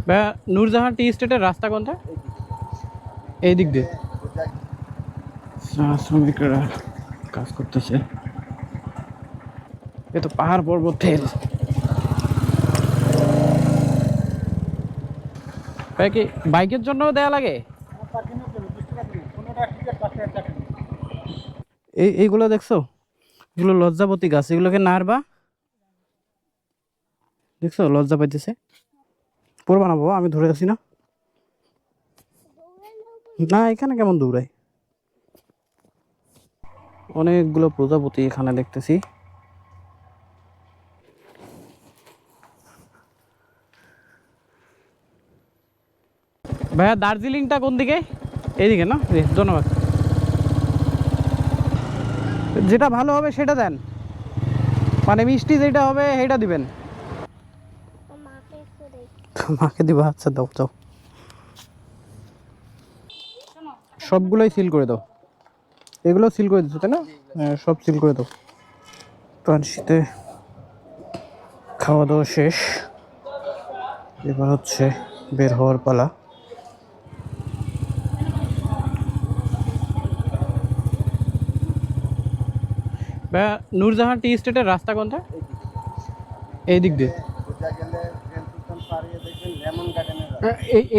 ভাইয়া নূরজাহান টি স্টেটের রাস্তা কোনটা? এই দিক দিয়ে শ্রমিকরা কাজ করতেছে। এ তো পাহাড় পর্বত ঠেল। ভাই কি বাইকের জন্য দেয়া লাগে? এইগুলো দেখছো, এগুলো লজ্জাপতি গাছ, এগুলোকে নাড়বা, দেখছো লজ্জা পাইতেছে। পড়বা না বাবা, আমি ধরে আছি না। না এখানে কেমন দৌড়ায়, অনেকগুলো প্রজাপতি এখানে দেখতেছি। ভাইয়া দার্জিলিংটা কোন দিকে? এইদিকে না? ধন্যবাদ। যেটা ভালো হবে সেটা দেন, মানে মিষ্টি যেটা হবে সেটা দিবেন। মাকে দিবা? আচ্ছা দাও দাও, সবগুলোই সিল করে দাও। এগুলো সিল করে দিচ্ছ তাই না? হ্যাঁ সব সিল করে দাও। পানশিতে খাওয়া দাওয়া শেষ, এবার হচ্ছে বের হওয়ার পালা। ভাইয়া নূরজাহান টি স্টেটের রাস্তা কোনটা? এই দিক দিয়ে।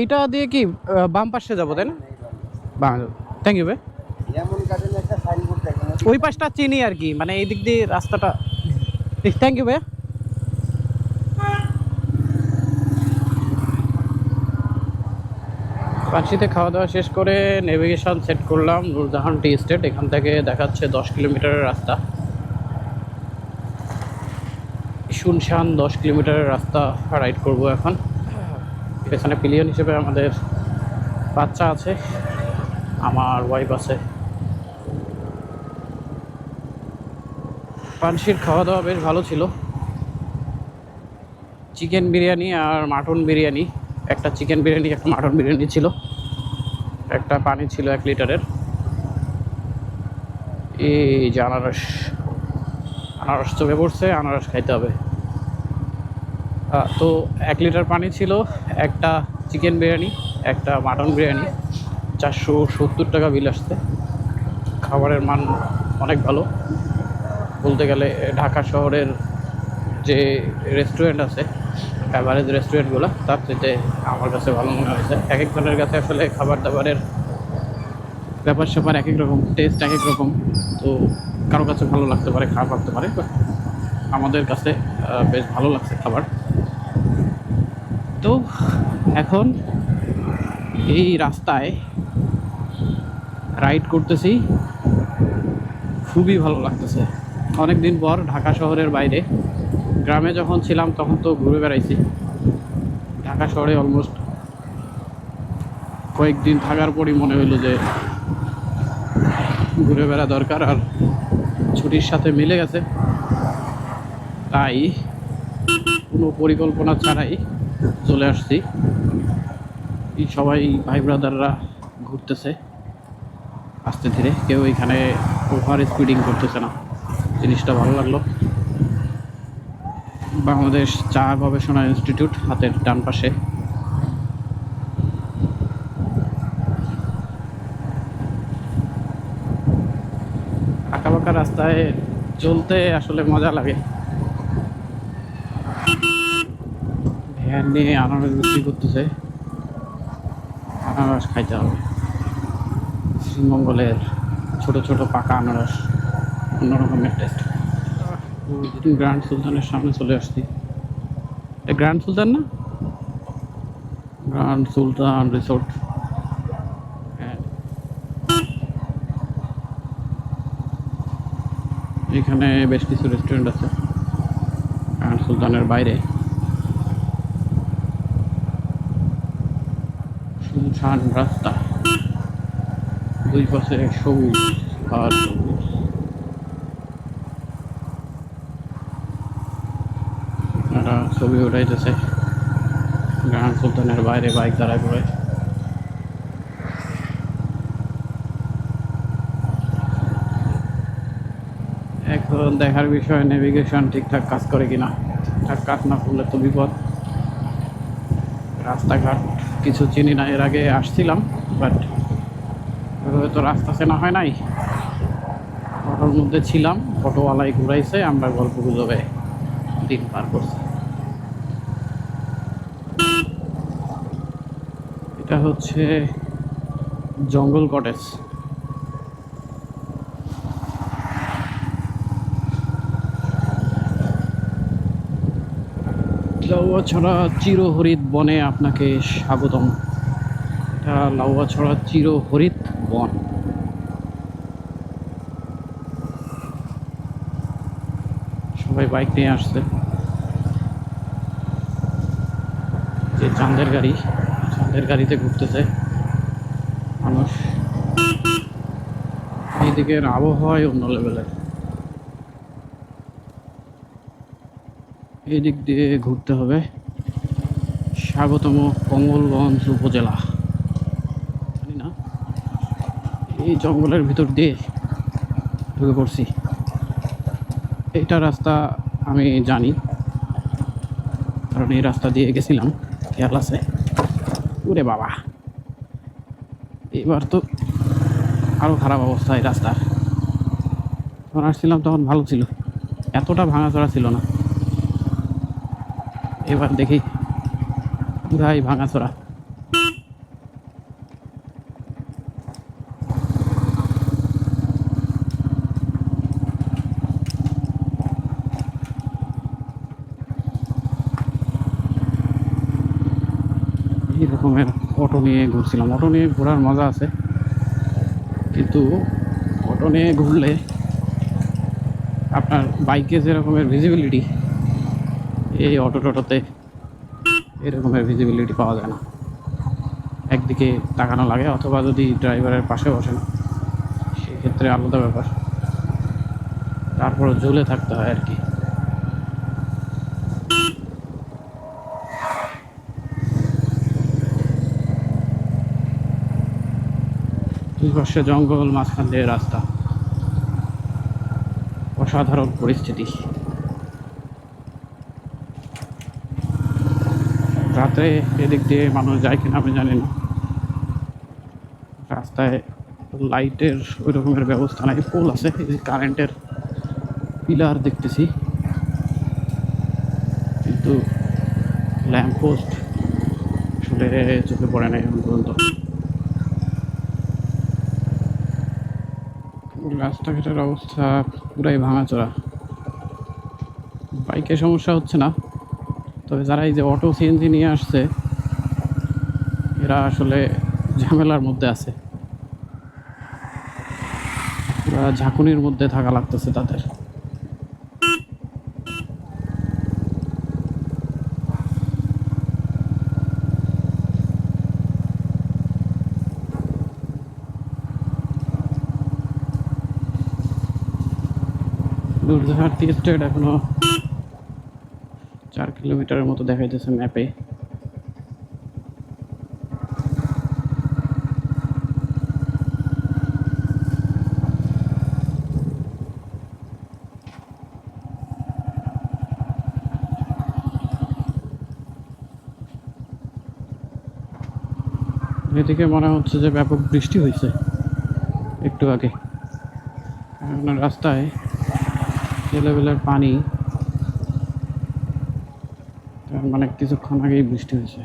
এইটা দিয়ে কি বাম পাশে যাবো তাই না? বাম। থ্যাংক ইউ ভাই। ওই পাশটা চিনি আর কি, মানে এই দিক দিয়ে রাস্তাটা। থ্যাংক ইউ ভাইয়া। পাঁচশিতে খাওয়া দাওয়া শেষ করে নেভিগেশন সেট করলাম নূরজাহান টি স্টেট। এখান থেকে দেখাচ্ছে 10 কিলোমিটারের রাস্তা, শুনশান 10 কিলোমিটারের রাস্তা রাইড করব এখন। এখানে পিলিয়ন হিসেবে আমাদের বাচ্চা আছে, আমার ওয়াইফ আছে। পানশির খাওয়া দাওয়া বেশ ভালো ছিল, চিকেন বিরিয়ানি আর মাটন বিরিয়ানি। একটা চিকেন বিরিয়ানি একটা মাটন বিরিয়ানি ছিল, একটা পানি ছিল 1 লিটারের। এই যে আনারস, আনারস চোখে পড়ছে, আনারস খাইতে হবে। তো 1 লিটার পানি ছিল, একটা চিকেন বিরিয়ানি, একটা মাটন বিরিয়ানি, 470 টাকা বিল আসছে। খাবারের মান অনেক ভালো বলতে গেলে। ঢাকা শহরের যে রেস্টুরেন্ট আছে, অ্যাভারেজ রেস্টুরেন্টগুলো, তার চাইতে আমার কাছে ভালো মনে হয়েছে। এক একজনের কাছে আসলে খাবার দাবারের ব্যাপার স্যাপার এক এক রকম, টেস্ট এক এক রকম। তো কারো কাছে ভালো লাগতে পারে, খারাপ লাগতে পারে, আমাদের কাছে বেশ ভালো লাগছে খাবার। তো এখন এই রাস্তায় রাইড করতেছি, খুবই ভালো লাগতেছে। অনেক দিন পর ঢাকা শহরের বাইরে, গ্রামে যখন ছিলাম তখন তো ঘুরে বেড়াইছি, ঢাকা শহরে অলমোস্ট কয়েকদিন থাকার পরই মনে হইলো যে ঘুরে বেড়া দরকার, আর ছুটির সাথে মিলে গেছে। তাই কোনো পরিকল্পনা ছাড়াই চলে আসছি। এই সবাই ভাই ব্রাদাররা ঘুরতেছে আস্তে ধীরে, কেউ এখানে ওভার স্পিডিং করতেছে না, জিনিসটা ভালো লাগলো। বাংলাদেশ চা গবেষণা ইনস্টিটিউট হাতের ডান পাশে। আঁকাবাঁকা রাস্তায় চলতে আসলে মজা লাগে। ভ্যান নিয়ে আনারস বিক্রি করতেছে, আনারস খাইতে হবে। শ্রীমঙ্গলের ছোট ছোট পাকা আনারস, অন্যরকমের টেস্ট। গ্র্যান্ড সুলতানের সামনে চলে আসছি। এটা গ্র্যান্ড সুলতান না? গ্র্যান্ড সুলতান রিসোর্ট। হ্যাঁ, এখানে বেশ কিছু রেস্টুরেন্ট আছে গ্র্যান্ড সুলতানের বাইরে। শুনশান রাস্তা, দুই পাশে সবুজ আর সবুজ। একটা ছবি উঠাইতেছে গ্র্যান্ড সুলতানের বাইরে বাইক দাঁড়ায় পড়ে। এখন দেখার বিষয় নেভিগেশন ঠিকঠাক কাজ করে কিনা। ঠিকঠাক কাজ না করলে তো বিপদ। রাস্তাঘাট কিছু চিনি না, এর আগে আসছিলাম, বাট ওইভাবে তো রাস্তা চেনা হয় নাই। অটোর মধ্যে ছিলাম, অটোওয়ালাই ঘুরাইছে, আমরা গল্প গুজবে দিন পার করছি। এটা হচ্ছে জঙ্গল কটেজ। লাউয়াছড়া চিরহরিৎ বনে আপনাকে স্বাগতম। এটা লাউয়াছড়া চিরহরিৎ বন। সবাই বাইক নিয়ে আসছে, যে চাঁদের গাড়ি, চাঁদের গাড়িতে ঘুরতেছে মানুষ। এইদিকের আবহাওয়াই অন্য লেভেলের। এই দিক দিয়ে ঘুরতে হবে। স্বাগতম কমলগঞ্জ উপজেলা। জানি না, এই জঙ্গলের ভিতর দিয়ে ঢুকে পড়ছি। এইটা রাস্তা আমি জানি, কারণ এই রাস্তা দিয়ে গেছিলাম, খেয়াল আছে। ওরে বাবা, এবার তো আরও খারাপ অবস্থা এই রাস্তার। যখন আসছিলাম তখন ভালো ছিল, এতটা ভাঙাচোরা ছিল না। এবার দেখি পুরাই ভাঙাচোরা। এই রকমের অটো নিয়ে ঘুরছিলাম। অটো নিয়ে ঘোরার মজা আছে, কিন্তু অটো নিয়ে ঘুরলে আপনার বাইকে যে রকমের ভিজিবিলিটি, এই অটো টোটোতে এরকমের ভিজিবিলিটি পাওয়া যায় না। একদিকে তাকানো লাগে, অথবা যদি ড্রাইভারের পাশে বসেন সেক্ষেত্রে আলাদা ব্যাপার, তারপরে ঝুলে থাকতে হয় আর কি। দুই পাশে জঙ্গল, মাঝখান দিয়ে রাস্তা, অসাধারণ পরিস্থিতি। রাতে এদিক দিয়ে মানুষ যায় কিনা আমি জানি না। রাস্তায় লাইটের ওই রকমের ব্যবস্থা নাই। পোল আছে, কারেন্টের পিলার দেখতেছি, কিন্তু ল্যাম্প পোস্ট আসলে চোখে পড়ে নাই এখন পর্যন্ত। রাস্তাঘাটের অবস্থা পুরাই ভাঙাচোরা। বাইকে সমস্যা হচ্ছে না, তবে যারা এই যে অটো সিএনজি নিয়ে আসছে এরা আসলে ঝামেলার মধ্যে আছে। পুরা ঝাঁকুনির মধ্যে থাকা লাগতেছে তাদের। দুর্ধাহাটি স্টেট এখনো 4 কিলোমিটারের মতো দেখাইতেছে ম্যাপে। এদিকে মনে হচ্ছে যে ব্যাপক বৃষ্টি হয়েছে একটু আগে। রাস্তায় যে লেভেলের পানি, তার মানে কিছুক্ষণ আগেই বৃষ্টি হয়েছে।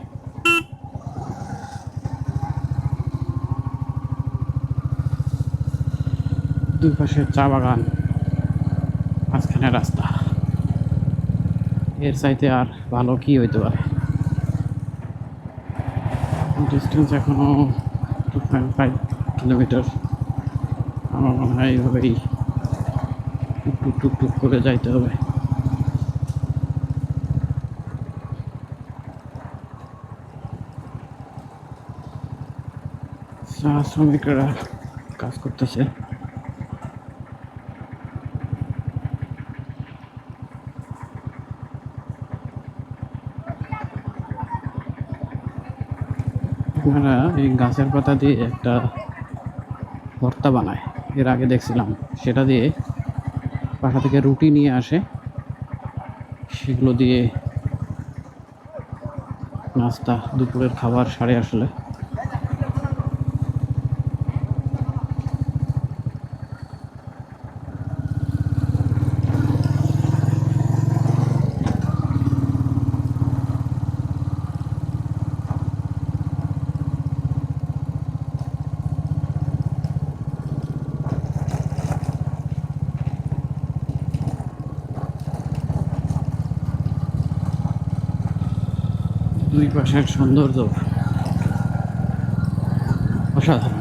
দুই পাশে চা বাগান, মাঝখানে রাস্তা, এর চাইতে আর ভালো কি হইতে পারে। ডিস্টেন্স এখনো 2.5 কিলোমিটার। আমার মনে হয় এইভাবেই টুক টুক টুক করে যাইতে হবে। চা শ্রমিকরা কাজ করতেছে। আপনারা এই গাছের পাতা দিয়ে একটা ভর্তা বানায়, এর আগে দেখছিলাম। সেটা দিয়ে বাসা থেকে রুটি নিয়ে আসে, সেগুলো দিয়ে নাস্তা, দুপুরের খাবার সারে আসলে। দুই পাশের সৌন্দর্য অসাধারণ।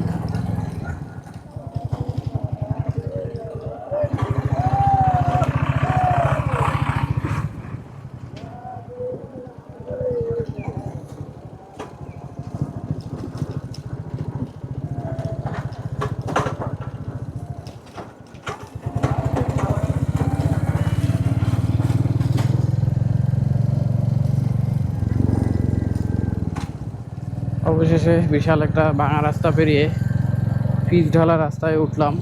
অবশেষে বিশাল একটা ভাঙা রাস্তা পেরিয়ে পিচ ঢালা রাস্তায় উঠলাম।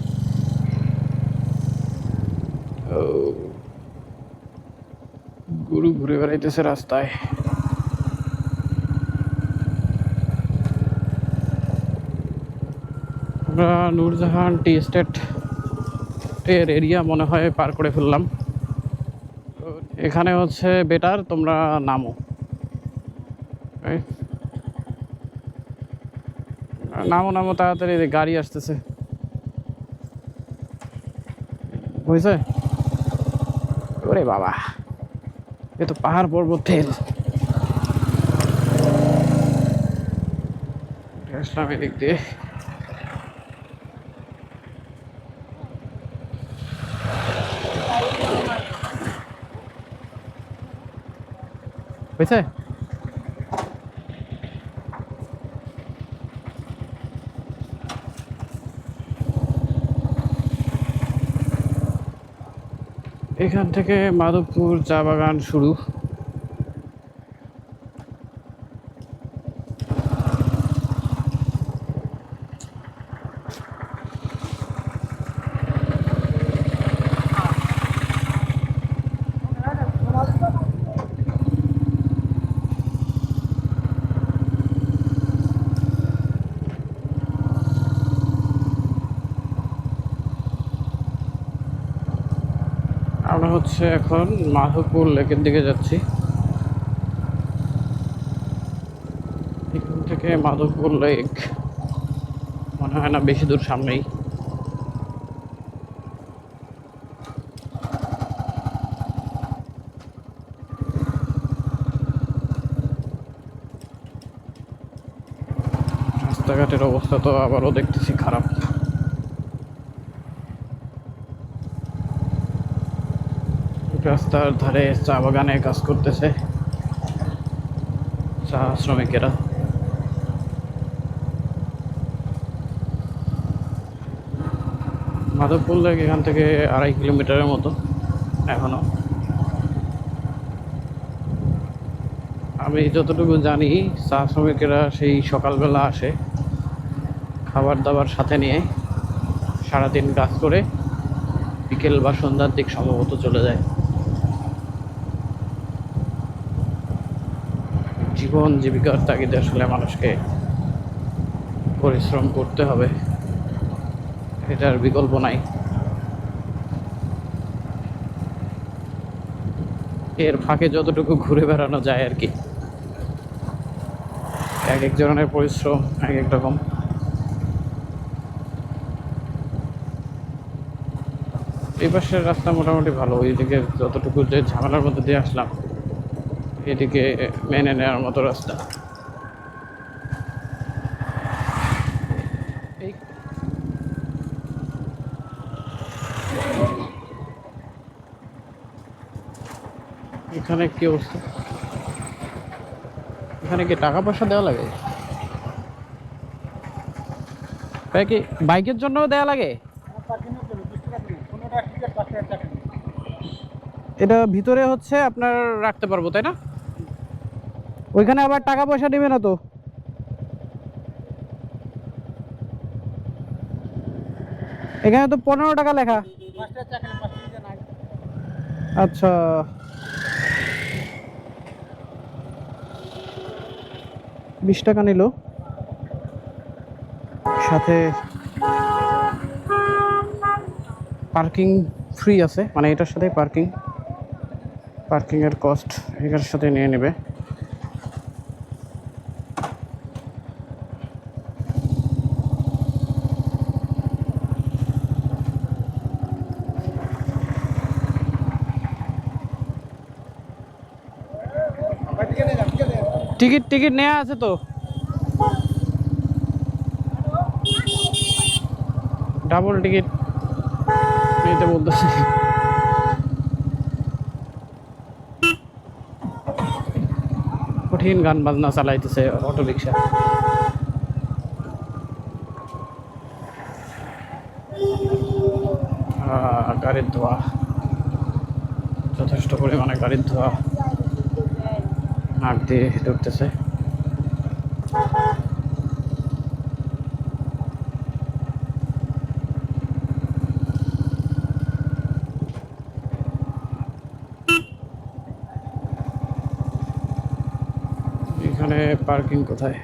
গরু ঘুরে বেড়াইতেছে রাস্তায়। আমরা নূরজাহান টি এস্টেটের এরিয়া মনে হয় পার করে ফেললাম। এখানে হচ্ছে বেটার তোমরা নামো, নামো নামো তাড়াতাড়ি, গাড়ি আসতেছে। বুঝছে? ওরে বাবা, এ তো পাহাড় পর্বত তেল। আসলাম এদিক দিয়ে। বুঝছে? এখান থেকে মাধবপুর চা বাগান শুরু। আমরা হচ্ছে এখন মাধবপুর লেকের দিকে যাচ্ছি। এখান থেকে মাধবপুর লেক মনে হয় না বেশি দূর সামনেই। রাস্তাঘাটের অবস্থা তো আবারও দেখতেছি খারাপ। রাস্তার ধারে চা বাগানে কাজ করতেছে চা শ্রমিকেরা। মাধবপুর লেক এখান থেকে 2.5 কিলোমিটারের মতো এখনো। আমি যতটুকু জানি চা শ্রমিকেরা সেই সকালবেলা আসে খাবার দাবার সাথে নিয়ে, সারাদিন কাজ করে বিকেল বা সন্ধ্যার দিক সম্ভবত চলে যায়। জীবন জীবিকার তাগিদে আসলে মানুষকে পরিশ্রম করতে হবে, এটার বিকল্প নাই। এর ফাঁকে যতটুকু ঘুরে বেড়ানো যায় আর কি। এক এক ধরনের পরিশ্রম এক এক রকম। এই পাশের রাস্তা মোটামুটি ভালো, ওইদিকে যতটুকু যে ঝামেলার মধ্যে দিয়ে আসলাম এদিকে মেনে নেওয়ার মতো রাস্তা। এখানে কি অবস্থা? এখানে কি টাকা পয়সা দেওয়া লাগে? তাই কি বাইকের জন্য দেওয়া লাগে? এটা ভিতরে হচ্ছে আপনার রাখতে পারবো তাই না? ওইখানে আবার টাকা পয়সা নেবে না তো? এখানে তো 15 টাকা লেখা। আচ্ছা, 20 টাকা নিল, সাথে পার্কিং ফ্রি আছে, মানে এটার সাথে পার্কিংয়ের কস্ট এটার সাথে নিয়ে নেবে। টিকিট নেওয়া আছে তো, ডাবল টিকিট নিতে বলতেছে। কঠিন গান বাজনা চালাইতেছে অটো রিক্সা। গাড়ির ধোঁয়া, যথেষ্ট পরিমাণে গাড়ির ধোঁয়া নাক দিয়ে ঢুকতেছে। এখানে পার্কিং কোথায়?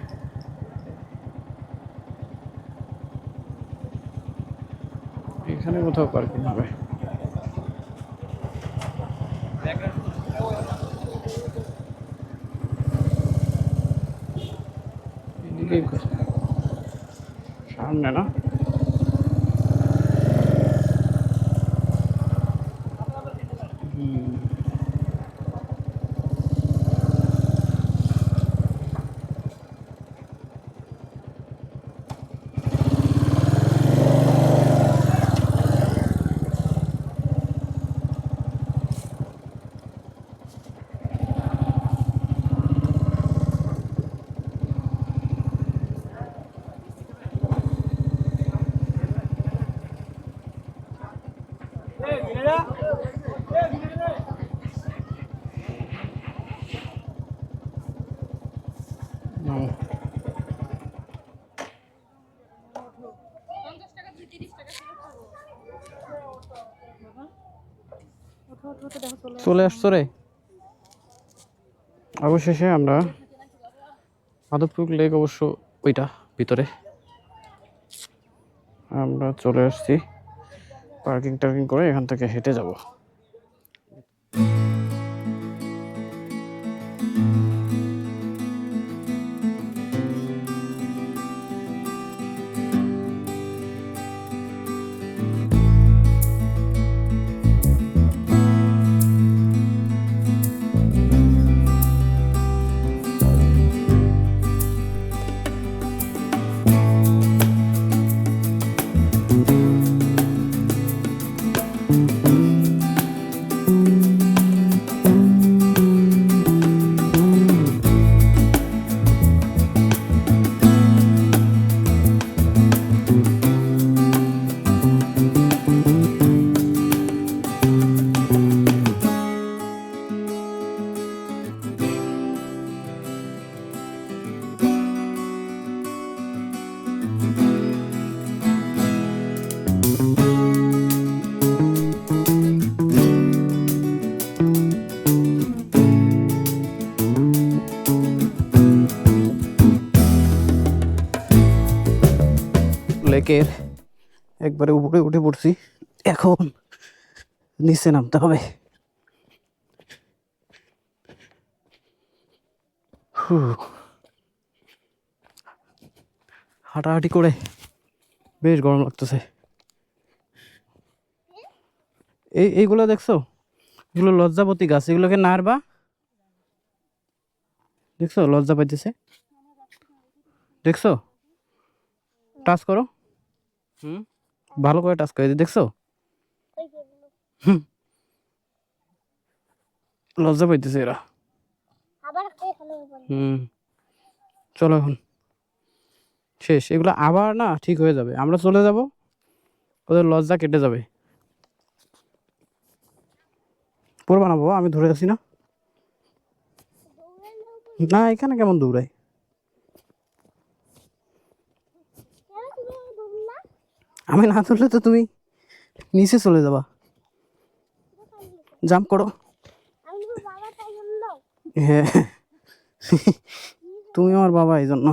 এখানে কোথাও পার্কিং হবে। সামনে না, চলে আসছো রে। অবশেষে আমরা মাধবপুর লেক, অবশ্য ওইটা ভিতরে, আমরা চলে আসছি। পার্কিং টার্কিং করে এখান থেকে হেঁটে যাব। লেকের একবারে উপরে উঠে পড়ছি, এখন নিচে নামতে হবে। হাঁটাহাঁটি করে বেশ গরম লাগতেছে। এইগুলো দেখছো, এগুলো লজ্জাপতি গাছ, এগুলোকে নাড়বা, দেখছো লজ্জা পাইতেছে, দেখছো, টাচ করো, ভালো করে টাচ করে, দেখছো, লজ্জা পাইতেছে এরা। চলো এখন শেষ, এগুলো আবার না ঠিক হয়ে যাবে, আমরা চলে যাব, ওদের লজ্জা কেটে যাবে। পড়বা না বাবা, আমি ধরে আছি না। না এখানে কেমন দৌড়াই, আমি না ধরলে তো তুমি নিচে চলে যাবা। জাম্প করো। হ্যাঁ তুমি আমার বাবা, এই জন্য।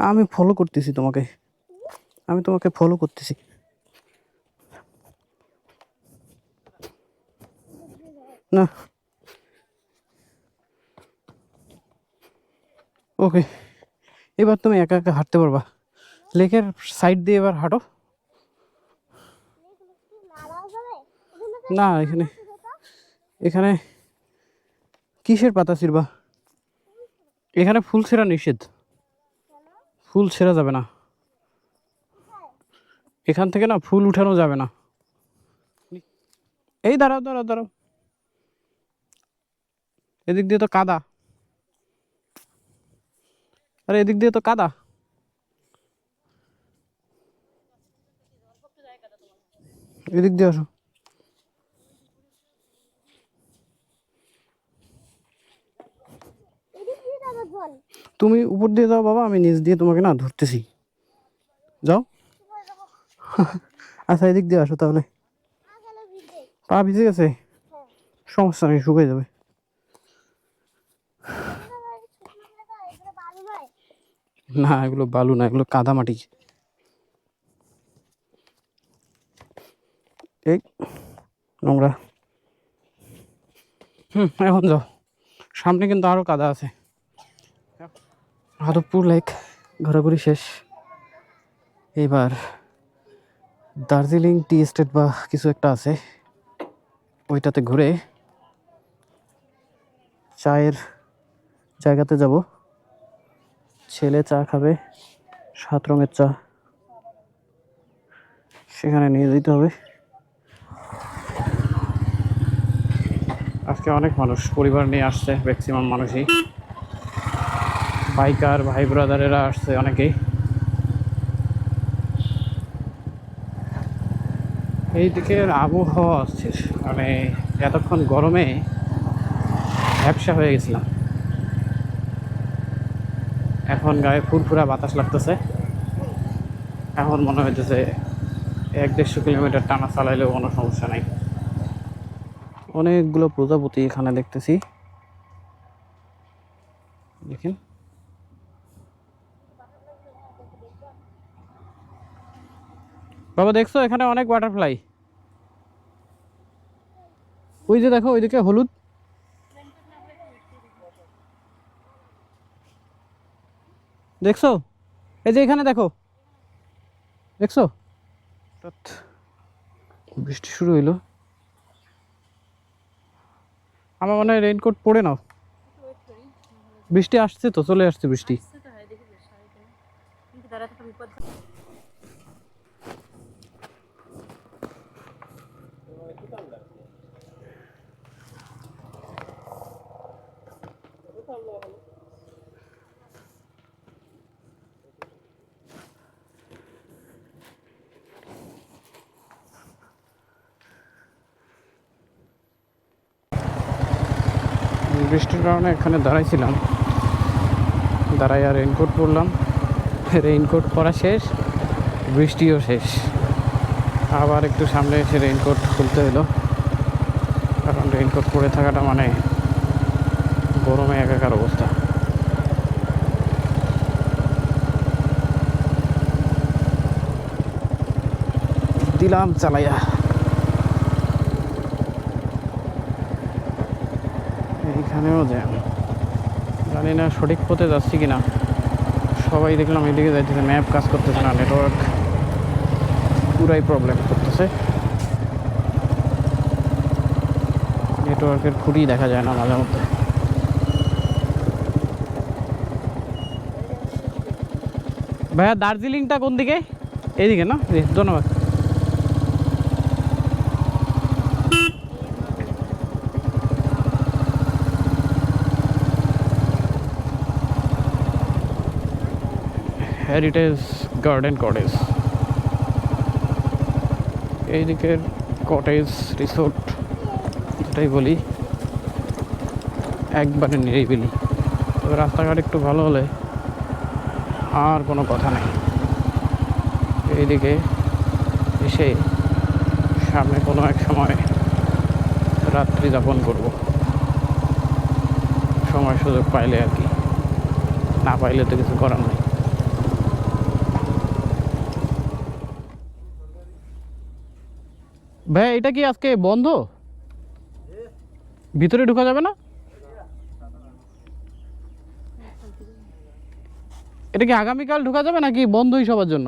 আমি ফলো করতেছি তোমাকে, আমি তোমাকে ফলো করতেছি। না, ওকে, এবার তুমি একা একা হাঁটতে পারবা। লেকের সাইড দিয়ে এবার হাঁটো। না, এখানে এখানে কিসের পাতা ছিঁড়বা? এখানে ফুল ছেঁড়া নিষেধ, ফুল ছেঁড়া যাবে না এখান থেকে, না ফুল উঠানো যাবে না। এই দাঁড়াও দাঁড়াও দাঁড়াও, এদিক দিয়ে তো কাদা, আরে এদিক দিয়ে তো কাদা। এদিক দিয়ে আসো। তুমি উপর দিয়ে যাও বাবা, আমি নিচ দিয়ে তোমাকে না ধরতেছি, যাও। আচ্ছা, এদিক দিয়ে আসো তাহলে। পা ভিজে গেছে, সমস্যা নেই, শুকিয়ে যাবে। না, এগুলো বালু না, এগুলো কাদা মাটি। এই নোংরা। এখন যাও, সামনে কিন্তু আরো কাদা আছে। আদবপুর লেক ঘোরাঘুরি শেষ। এবার দার্জিলিং টি এস্টেট বা কিছু একটা আছে, ওইটাতে ঘুরে চায়ের জায়গাতে যাব। ছেলে চা খাবে, 7 রঙের চা, সেখানে নিয়ে যেতে হবে। আজকে অনেক মানুষ পরিবার নিয়ে আসছে, ম্যাক্সিমাম মানুষই বাইকার ভাই ব্রাদারেরা আসছে অনেকেই। এই দিকের আবহাওয়া অস্থির, মানে এতক্ষণ গরমে ভ্যাপসা হয়ে গেছিলাম, এখন গায়ে ফুরফুরা বাতাস লাগতেছে। এখন মনে হইতেছে 100-150 কিলোমিটার টানা চালাইলেও কোনো সমস্যা নাই। অনেকগুলো প্রজাপতি এখানে দেখতেছি, দেখেন। বাবা দেখছো এখানে অনেক বাটারফ্লাই, ওই যে দেখো ওইদিকে হলুদ। দেখছো, এই যে এখানে দেখো, দেখছো? বৃষ্টি শুরু হইলো, আমার মনে হয় রেইনকোট পরে নাও, বৃষ্টি আসছে তো, চলে আসছে বৃষ্টি। বৃষ্টির কারণে এখানে দাঁড়াইছিলাম, দাঁড়াইয়া রেইনকোট পরলাম, রেইনকোট পরা শেষ, বৃষ্টিও শেষ। আবার একটু সামনে এসে রেইনকোট খুলতে হলো, কারণ রেইনকোট পরে থাকাটা মানে গরমে একাকার অবস্থা। দিলাম চালাইয়া। এইখানেও জ্যাম, জানি না সঠিক পথে যাচ্ছি কিনা। সবাই দেখলাম এদিকে যাইতেছে, ম্যাপ কাজ করতেছে না, নেটওয়ার্ক পুরাই প্রবলেম করতেছে, নেটওয়ার্কের খুঁটি দেখা যায় না মাঝে মধ্যে। ভাইয়া দার্জিলিংটা কোন দিকে? এইদিকে না? ধন্যবাদ। হেরিটেজ গার্ডেন কটেজ, এইদিকের কটেজ রিসোর্ট এটাই বলি, একবারে নিরিবিলি। তবে রাস্তাঘাট একটু ভালো হলে আর কোনো কথা নেই। এইদিকে এসে সামনে কোনো এক সময় রাত্রি যাপন করব, সময় সুযোগ পাইলে আর কি, না পাইলে তো কিছু করার নেই। ভাই এটা কি আজকে বন্ধ? ভিতরে ঢোকা যাবে না? এটা কি আগামীকাল ঢোকা যাবে নাকি বন্ধই সবার জন্য?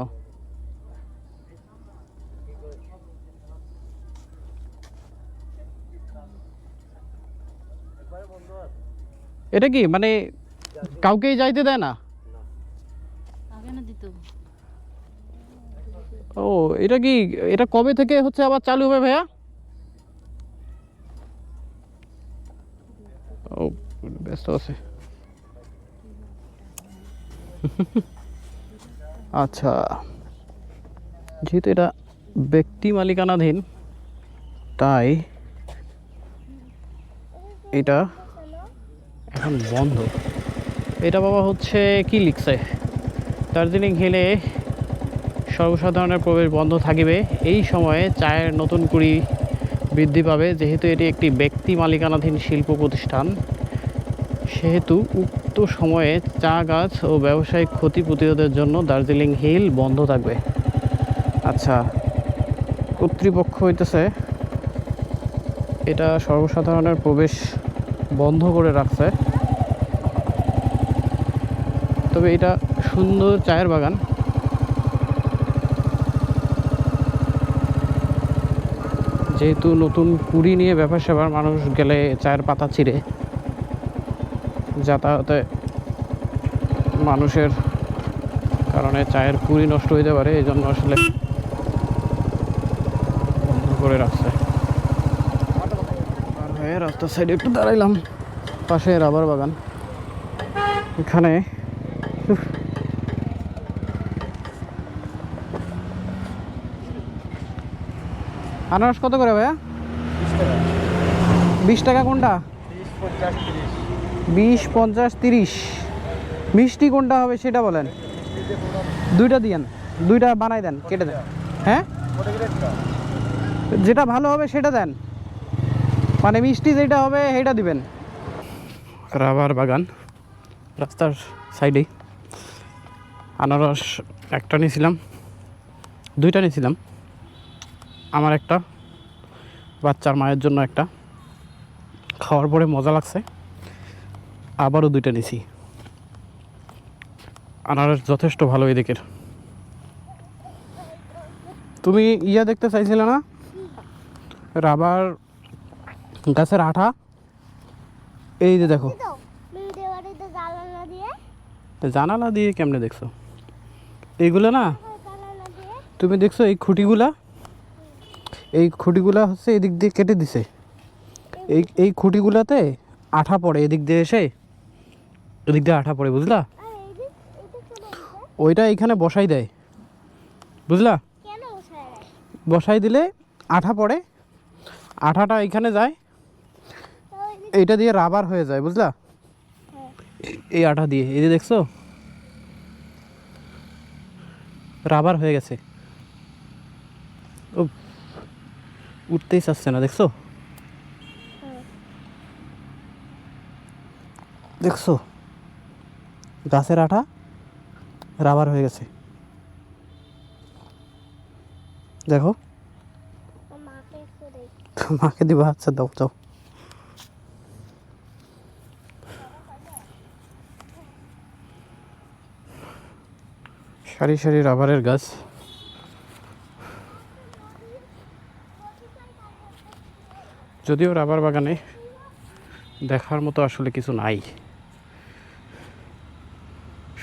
এটা কি মানে কাউকেই যাইতে দেয় না? ও এটা কি, এটা কবে থেকে হচ্ছে আবার চালু হবে ভাইয়া? ও ব্যস্ত আছে। আচ্ছা, যেহেতু এটা ব্যক্তি মালিকানাধীন তাই এটা এখন বন্ধ। এটা বাবা হচ্ছে কি লিখছে, দার্জিলিং হিলে সর্বসাধারণের প্রবেশ বন্ধ থাকিবে। এই সময়ে চায়ের নতুন কুড়ি বৃদ্ধি পাবে। যেহেতু এটি একটি ব্যক্তি মালিকানাধীন শিল্প প্রতিষ্ঠান, সেহেতু উক্ত সময়ে চা গাছ ও ব্যবসায়িক ক্ষতি প্রতিরোধের জন্য দার্জিলিং হিল বন্ধ থাকবে। আচ্ছা, কর্তৃপক্ষ হইতেছে এটা সর্বসাধারণের প্রবেশ বন্ধ করে রাখছে। তবে এটা সুন্দর চায়ের বাগান। যেহেতু নতুন কুড়ি নিয়ে ব্যাপার স্যাপার, মানুষ গেলে চায়ের পাতা চিরে যাতায়াতে মানুষের কারণে চায়ের কুড়ি নষ্ট হইতে পারে, এই জন্য আসলে বন্ধ করে রাখছে। আর হয়ে রাস্তার সাইডে একটু দাঁড়াইলাম, পাশে রাবার বাগান। এখানে আনারস কত করে ভাইয়া? 20 টাকা কোনটা? 20, 50, 30। মিষ্টি কোনটা হবে সেটা বলেন। দুইটা দিয়েন, দুইটা বানাই দেন, কেটে দেন। হ্যাঁ, যেটা ভালো হবে সেটা দেন, মানে মিষ্টি যেটা হবে সেটা দিবেন। রাবার বাগান রাস্তার সাইডেই। আনারস একটা নিয়েছিলাম, দুইটা নিয়েছিলাম, আমার একটা, বাচ্চার মায়ের জন্য একটা। খাওয়ার পরে মজা লাগছে, আবারও দুইটা নিছি। আনারস যথেষ্ট ভালো এদিকের। তুমি ইয়া দেখতে চাইছিলে না, রাবার গাছের আঠা? এই যে দেখো, জানালা দিয়ে কেমনে দেখছো? এইগুলো না, তুমি দেখছো এই খুঁটিগুলা, এই খুঁটিগুলা হচ্ছে এদিক দিয়ে কেটে দিছে। এই খুঁটিগুলাতে আঠা পড়ে, এদিক দিয়ে এসে এদিক দিয়ে আঠা পড়ে, বুঝলা? ওইটা এইখানে বসাই দেয়, বুঝলা? বসাই দিলে আঠা পড়ে, আঠাটা এইখানে যায়, এইটা দিয়ে রাবার হয়ে যায়, বুঝলা? এই আঠা দিয়ে, এই যে দেখছো রাবার হয়ে গেছে। ও উঠতেই চাচ্ছে না, দেখছো? দেখছো গাছের আঠা রাবার হয়ে গেছে, দেখো। মাকে দিবা? আচ্ছা দাও দাও। সারি সারি রাবারের গাছ। যদিও রাবার বাগানে দেখার মতো আসলে কিছু নাই,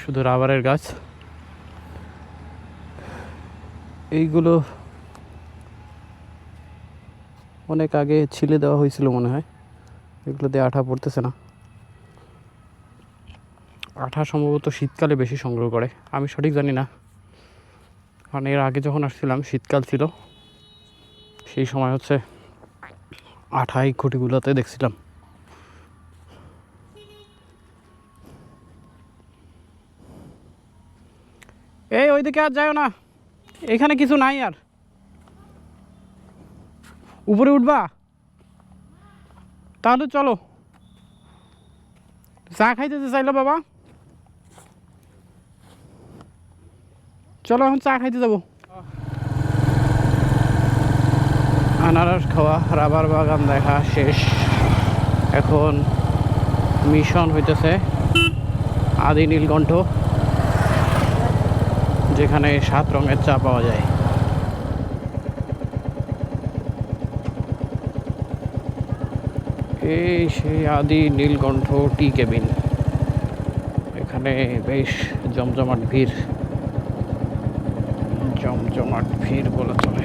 শুধু রাবারের গাছ। এইগুলো অনেক আগে ছিলে দেওয়া হয়েছিল মনে হয়, এগুলো দিয়ে আঠা পড়তেছে না। আঠা সম্ভবত শীতকালে বেশি সংগ্রহ করে, আমি সঠিক জানি না, কারণ এর আগে যখন আসছিলাম শীতকাল ছিল, সেই সময় হচ্ছে আঠা এই খুঁটিগুলোতে দেখছিলাম। এই ওইদিকে আর যাও না, এখানে কিছু নাই আর। উপরে উঠবা? তাহলে চলো। চা খাইতে চাইলো বাবা? চলো এখন চা খাইতে যাবো। আনারস খাওয়া, রাবার বাগান দেখা শেষ। এখন মিশন হইতেছে আদি নীলকণ্ঠ, যেখানে 7 রঙের চা পাওয়া যায়। এই সেই আদি নীলকণ্ঠ টি কেবিন। এখানে বেশ জমজমাট ভিড়, জমজমাট ভিড় বলে চলে।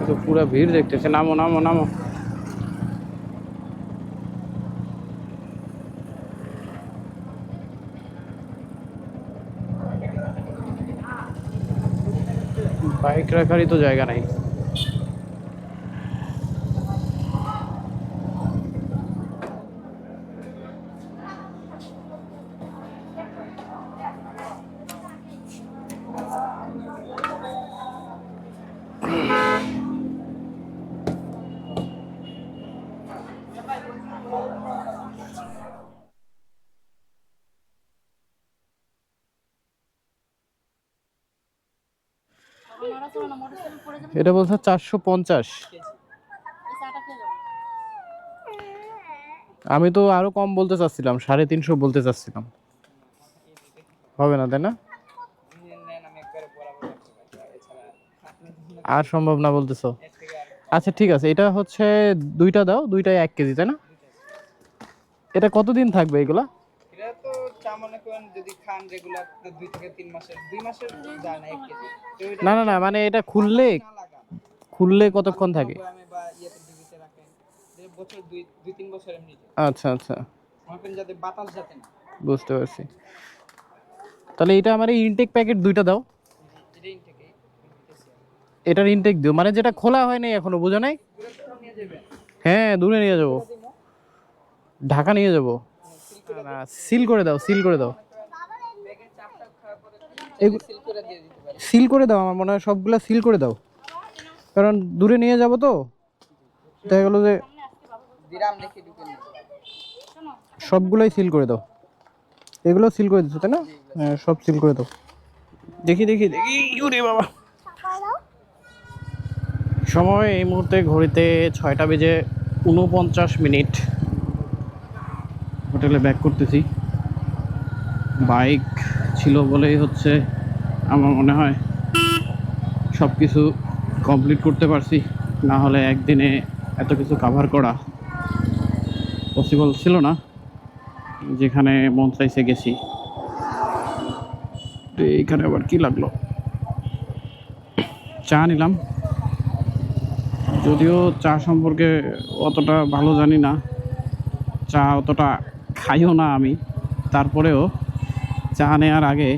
তো পুরো ভিড় দেখতেছে। নামো নামো নামো। বাইক রাখারই তো জায়গা নাই। এটা বলছে 450। আমি তো আরো কম বলতে চাচ্ছিলাম, 350 বলতে চাচ্ছিলাম। হবে না তাই না? আর সম্ভব না বলতেছো? আচ্ছা ঠিক আছে, এটা হচ্ছে 2টা দাও, 2টায় 1 কেজি তাই না? এটা কতদিন থাকবে এগুলা? এটা তো চা মনে করেন যদি খান রেগুলার 2 থেকে 3 মাসের, 2 মাসের যায় না 1 কেজি। তো না না না, মানে এটা খুললে কতক্ষণ থাকে? আমি বা ইয়েতে ডিবিতে রাখেন যে বছর 2-3 বছর এমনি যায়। আচ্ছা আচ্ছা, মনে করেন যাতে বাতাস যাতে না। বুঝতে পারছি। তাহলে এটা আমার ইনটেক প্যাকেট 2টা দাও। এটা ইনটেকে এটার ইনটেক দিও, মানে যেটা খোলা হয় নাই এখনো, বুঝো নাই? নিয়ে যাবেন। হ্যাঁ দূরে নিয়ে যাবো, ঢাকা নিয়ে যাবো। না সিল করে দাও, সিল করে দাও, ব্যাগের চাপটা খাওয়ার পরে সিল করে দিয়ে দিতে পারি। সিল করে দাও। আমার মনে হয় সবগুলা সিল করে দাও, কারণ দূরে নিয়ে যাবো তো। দেখা গেলো যে দিরাম লিখে ঢুকে নিয়ে সবগুলাই সিল করে দাও। এগুলো সিল করে দিচ্ছ তাই না? হ্যাঁ সব সিল করে দাও। দেখি দেখি দেখি, ইউরে বাবা। সময় এই মুহূর্তে ঘড়িতে 6টা বেজে 49 মিনিট। হোটেলে ব্যাক করতেছি। বাইক ছিল বলেই হচ্ছে আমার মনে হয় সব কিছু কমপ্লিট করতে পারছি, না হলে একদিনে এত কিছু কাভার করা পসিবল ছিল না। যেখানে মন চাইছে গেছি। তো এইখানে আবার কি লাগলো, চা নিলাম। যদিও চা সম্পর্কে অতটা ভালো জানি না, চা অতটা খাইও না আমি, তারপরেও চা নেওয়ার আগে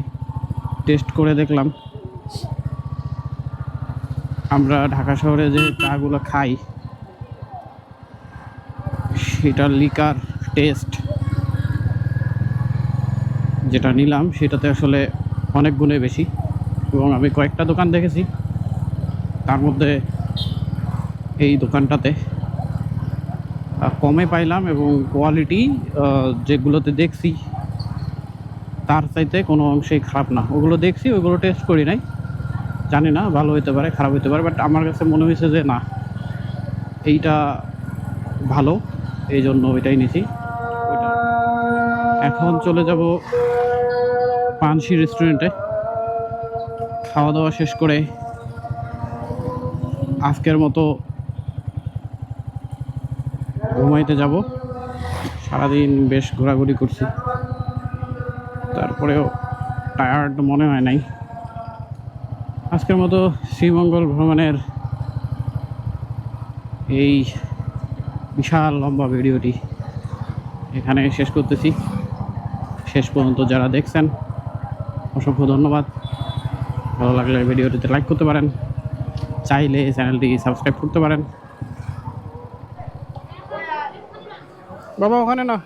টেস্ট করে দেখলাম। আমরা ঢাকা শহরে যে চাগুলো খাই সেটার লিকার টেস্ট যেটা নিলাম সেটাতে আসলে অনেক গুণে বেশি। এবং আমি কয়েকটা দোকান দেখেছি, তার মধ্যে এই দোকানটাতে কমে পাইলাম, এবং কোয়ালিটি যেগুলোতে দেখছি তার চাইতে কোনো অংশেই খারাপ না। ওগুলো দেখছি, ওগুলো টেস্ট করি নাই, জানি না ভালো হতে পারে খারাপ হতে পারে, বাট আমার কাছে মনে হয়েছে যে না এইটা ভালো, এই জন্য ওইটাই নিয়েছি। ওইটা এখন চলে যাব পানসি রেস্টুরেন্টে, খাওয়া দাওয়া শেষ করে আজকের মতো ঘুমাইতে যাব। সারাদিন বেশ ঘোরাঘুরি করছি, তারপরেও টায়ার্ড মনে হয় নাই। আজকের মতো শ্রীমঙ্গল ভ্রমণের এই বিশাল লম্বা ভিডিওটি এখানে শেষ করতেছি। শেষ পর্যন্ত যারা দেখছেন অসংখ্য ধন্যবাদ। ভালো লাগলে ভিডিওটিতে লাইক করতে পারেন, চাইলে চ্যানেলটি সাবস্ক্রাইব করতে পারেন। বাবা ওখানে না।